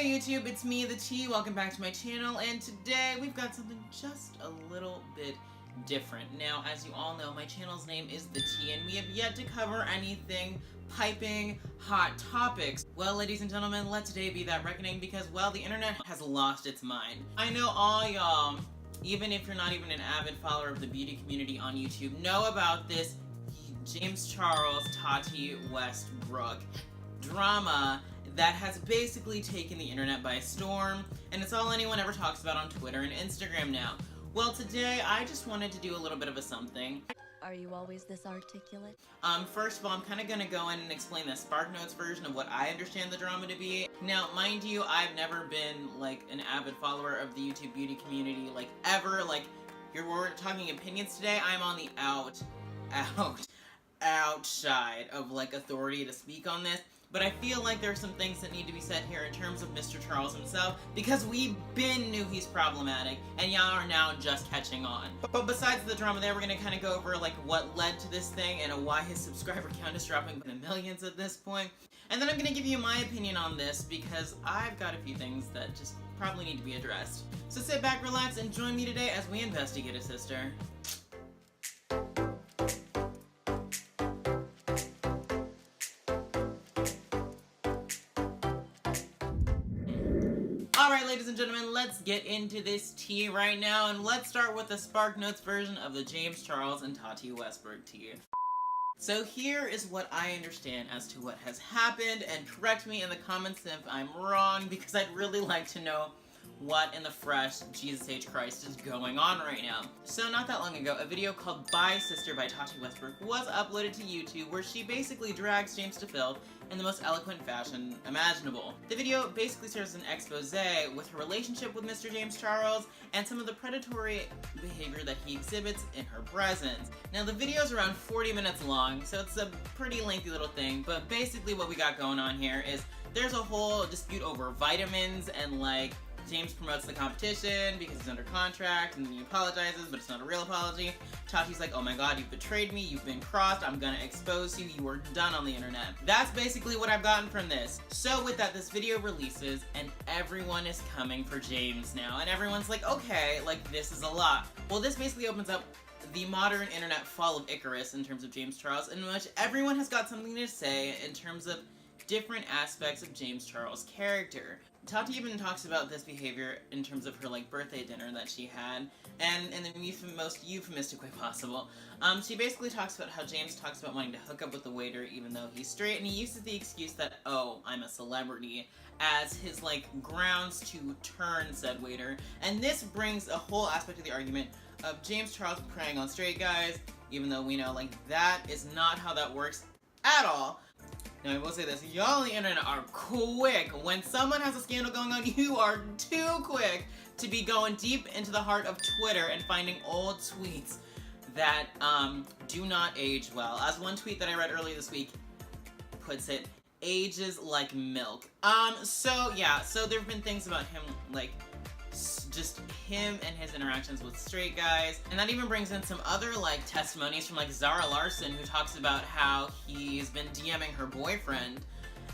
Hey YouTube, it's me, the T. Welcome back to my channel, and today we've got something just a little bit different. Now, as you all know, my channel's name is the T, and we have yet to cover anything piping hot topics. Well, ladies and gentlemen, let today be that reckoning because, well, the internet has lost its mind. I know all y'all, even if you're not even an avid follower of the beauty community on YouTube, know about this James Charles Tati Westbrook drama that has basically taken the internet by storm, and it's all anyone ever talks about on Twitter and Instagram now. Well, today I just wanted to do a little bit of a something. Are you always this articulate? First of all, I'm kind of going to go in and explain the Spark Notes version of what I understand the drama to be. Now, mind you, I've never been, like, an avid follower of the YouTube beauty community, like, ever. Like, we're talking opinions today, I'm on the outside of, like, authority to speak on this. But I feel like there are some things that need to be said here in terms of Mr. Charles himself, because we knew he's problematic, and y'all are now just catching on. But besides the drama there, we're gonna kind of go over like what led to this thing and why his subscriber count is dropping in the millions at this point. And then I'm gonna give you my opinion on this, because I've got a few things that just probably need to be addressed. So sit back, relax, and join me today as we investigate a sister. Alright, ladies and gentlemen, let's get into this tea right now, and let's start with the Spark Notes version of the James Charles and Tati Westbrook tea. So here is what I understand as to what has happened, and correct me in the comments if I'm wrong, because I'd really like to know what in the fresh Jesus H. Christ is going on right now. So not that long ago, a video called Bye Sister by Tati Westbrook was uploaded to YouTube, where she basically drags James to filth in the most eloquent fashion imaginable. The video basically serves as an expose with her relationship with Mr. James Charles and some of the predatory behavior that he exhibits in her presence. Now the video is around 40 minutes long, so it's a pretty lengthy little thing, but basically what we got going on here is there's a whole dispute over vitamins, and like James promotes the competition because he's under contract, and then he apologizes, but it's not a real apology. Tati's like, oh my god, you've betrayed me, you've been crossed, I'm gonna expose you, you are done on the internet. That's basically what I've gotten from this. So with that, this video releases, and everyone is coming for James now, and everyone's like, okay, like, this is a lot. Well, this basically opens up the modern internet fall of Icarus in terms of James Charles, in which everyone has got something to say in terms of different aspects of James Charles' character. Tati even talks about this behavior in terms of her, like, birthday dinner that she had, and in the most euphemistic way possible. She basically talks about how James talks about wanting to hook up with the waiter even though he's straight, and he uses the excuse that, oh, I'm a celebrity, as his, like, grounds to turn said waiter. And this brings a whole aspect of the argument of James Charles preying on straight guys, even though we know, like, that is not how that works at all. Now, I will say this, y'all on the internet are quick. When someone has a scandal going on, you are too quick to be going deep into the heart of Twitter and finding old tweets that do not age well. As one tweet that I read earlier this week puts it, ages like milk. So yeah, so there have been things about him, like, just him and his interactions with straight guys, and that even brings in some other, like, testimonies from, like, Zara Larson, who talks about how he's been DMing her boyfriend,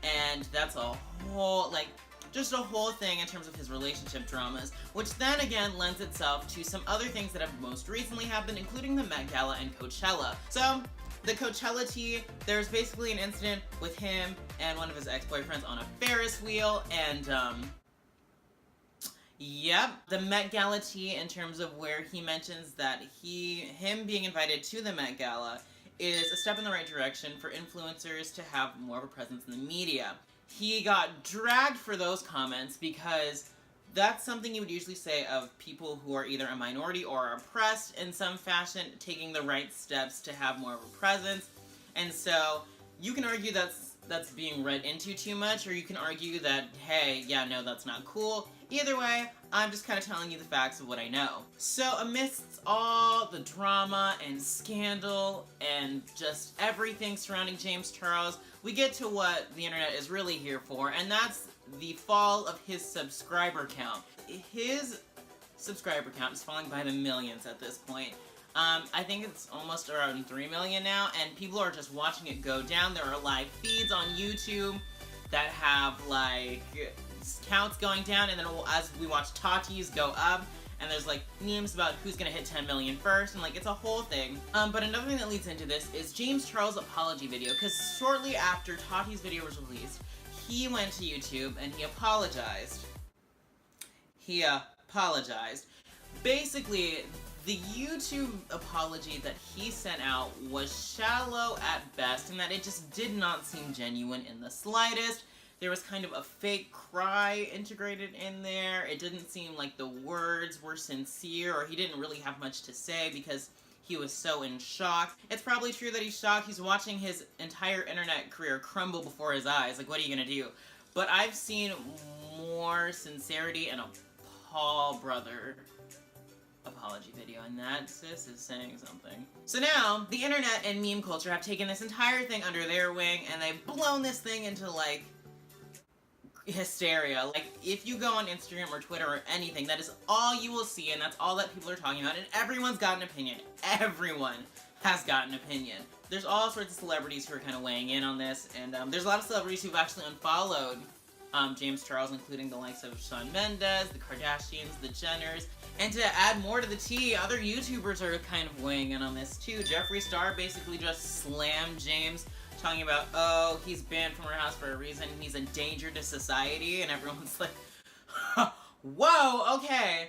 and that's a whole, like, just a whole thing in terms of his relationship dramas, which then again lends itself to some other things that have most recently happened, including the Met Gala and Coachella. So, the Coachella tea, there's basically an incident with him and one of his ex-boyfriends on a Ferris wheel, and, yep, the Met Gala tea in terms of where he mentions that him being invited to the Met Gala is a step in the right direction for influencers to have more of a presence in the media. He got dragged for those comments because that's something you would usually say of people who are either a minority or oppressed in some fashion, taking the right steps to have more of a presence. And so you can argue that's being read into too much, or you can argue that, hey, yeah, no, that's not cool. Either way, I'm just kind of telling you the facts of what I know. So amidst all the drama and scandal and just everything surrounding James Charles, we get to what the internet is really here for, and that's the fall of his subscriber count. His subscriber count is falling by the millions at this point. I think it's almost around 3 million now, and people are just watching it go down. There are live feeds on YouTube that have, like, counts going down, and then as we watch Tati's go up, and there's like memes about who's gonna hit 10 million first, and like it's a whole thing. But another thing that leads into this is James Charles' apology video, because shortly after Tati's video was released, he went to YouTube and he apologized. Basically, the YouTube apology that he sent out was shallow at best, and that it just did not seem genuine in the slightest. There was kind of a fake cry integrated in there. It didn't seem like the words were sincere, or he didn't really have much to say because he was so in shock. It's probably true that he's shocked. He's watching his entire internet career crumble before his eyes. Like, what are you gonna do? But I've seen more sincerity in a Paul brother apology video, and that sis is saying something. So now, the internet and meme culture have taken this entire thing under their wing, and they've blown this thing into, like, hysteria. Like, if you go on Instagram or Twitter or anything, that is all you will see, and that's all that people are talking about, and everyone's got an opinion. Everyone has got an opinion. There's all sorts of celebrities who are kind of weighing in on this, and there's a lot of celebrities who've actually unfollowed James Charles, including the likes of Shawn Mendes, the Kardashians, the Jenners, and to add more to the tea, other YouTubers are kind of weighing in on this too. Jeffree Star basically just slammed James, talking about, oh, he's banned from our house for a reason, he's a danger to society, and everyone's like, whoa, okay.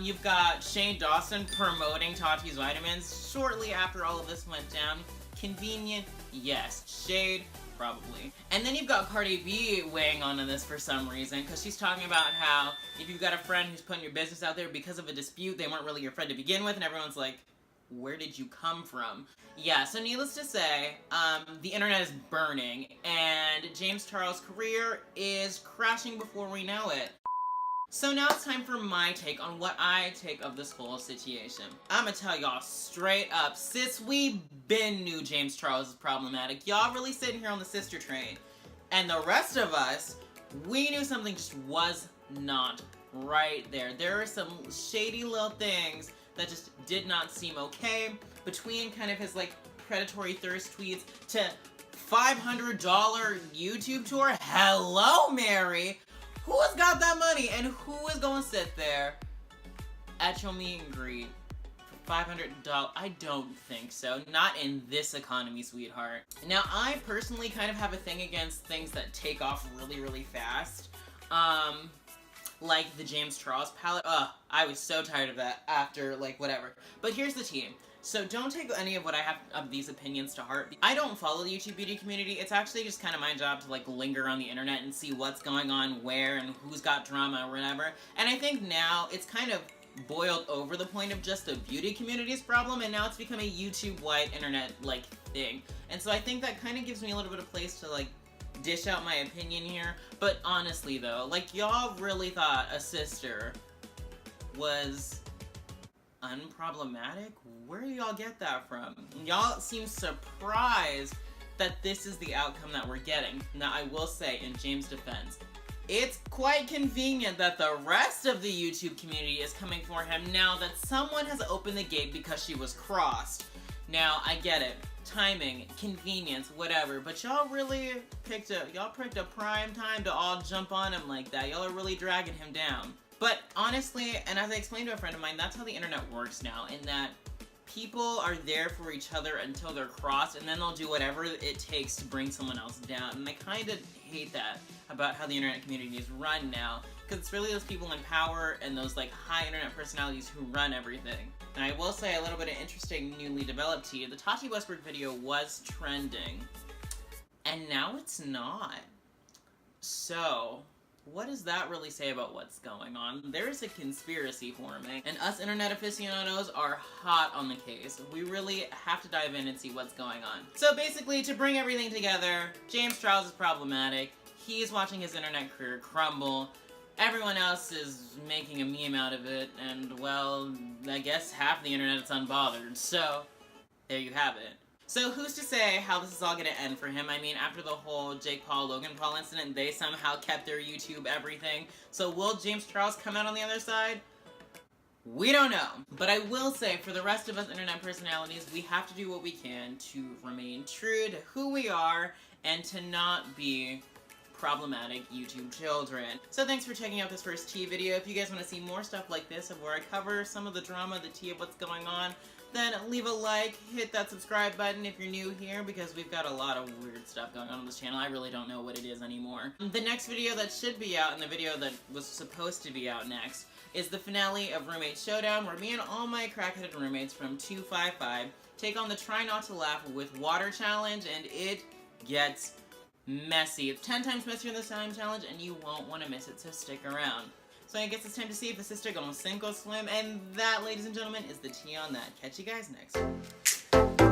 You've got Shane Dawson promoting Tati's vitamins shortly after all of this went down. Convenient? Yes. Shade? Probably. And then you've got Cardi B weighing on this for some reason, because she's talking about how if you've got a friend who's putting your business out there because of a dispute, they weren't really your friend to begin with, and everyone's like, where did you come from? Yeah, so needless to say, the internet is burning, and James Charles' career is crashing before we know it. So now it's time for my take on what I take of this whole situation. I'ma tell y'all straight up, sis, we been knew James Charles is problematic. Y'all really sitting here on the sister train. And the rest of us, we knew something just was not right there. There are some shady little things that just did not seem okay, between kind of his like predatory thirst tweets to $500 YouTube tour. Hello, Mary! Who has got that money, and who is going to sit there at your meet and greet for $500? I don't think so. Not in this economy, sweetheart. Now, I personally kind of have a thing against things that take off really, really fast. Like the James Charles palette. I was so tired of that after, like, whatever. But here's the tea. So don't take any of what I have of these opinions to heart. I don't follow the YouTube beauty community. It's actually just kind of my job to like linger on the internet and see what's going on where and who's got drama or whatever. And I think now it's kind of boiled over the point of just the beauty community's problem, and now it's become a YouTube-wide internet like thing. And so I think that kind of gives me a little bit of place to like dish out my opinion here. But honestly though, like y'all really thought a sister was unproblematic? Where do y'all get that from? Y'all seem surprised that this is the outcome that we're getting. Now, I will say, in James' defense, it's quite convenient that the rest of the YouTube community is coming for him now that someone has opened the gate because she was crossed. Now, I get it. Timing, convenience, whatever, but y'all really picked a prime time to all jump on him like that. Y'all are really dragging him down. But honestly, and as I explained to a friend of mine, that's how the internet works now, in that people are there for each other until they're crossed, and then they'll do whatever it takes to bring someone else down. And I kind of hate that about how the internet community is run now, because it's really those people in power and those like high internet personalities who run everything. And I will say a little bit of interesting newly developed tea. The Tati Westbrook video was trending, and now it's not. So what does that really say about what's going on? There's a conspiracy forming, and us internet aficionados are hot on the case. We really have to dive in and see what's going on. So basically, to bring everything together, James Charles is problematic. He's watching his internet career crumble. Everyone else is making a meme out of it, and well, I guess half the internet is unbothered. So, there you have it. So who's to say how this is all gonna end for him? I mean, after the whole Jake Paul, Logan Paul incident, they somehow kept their YouTube everything. So will James Charles come out on the other side? We don't know. But I will say, for the rest of us internet personalities, we have to do what we can to remain true to who we are and to not be problematic YouTube children. So thanks for checking out this first tea video. If you guys want to see more stuff like this, of where I cover some of the drama, the tea of what's going on, then leave a like, hit that subscribe button if you're new here, because we've got a lot of weird stuff going on this channel. I really don't know what it is anymore. The next video that should be out, and the video that was supposed to be out next, is the finale of Roommate Showdown, where me and all my crackheaded roommates from 255 take on the Try Not to Laugh with Water challenge, and it gets messy. It's 10 times messier than the slime challenge, and you won't want to miss it, so stick around. So I guess it's time to see if the sister gonna sink or swim, and that, ladies and gentlemen, is the tea on that. Catch you guys next.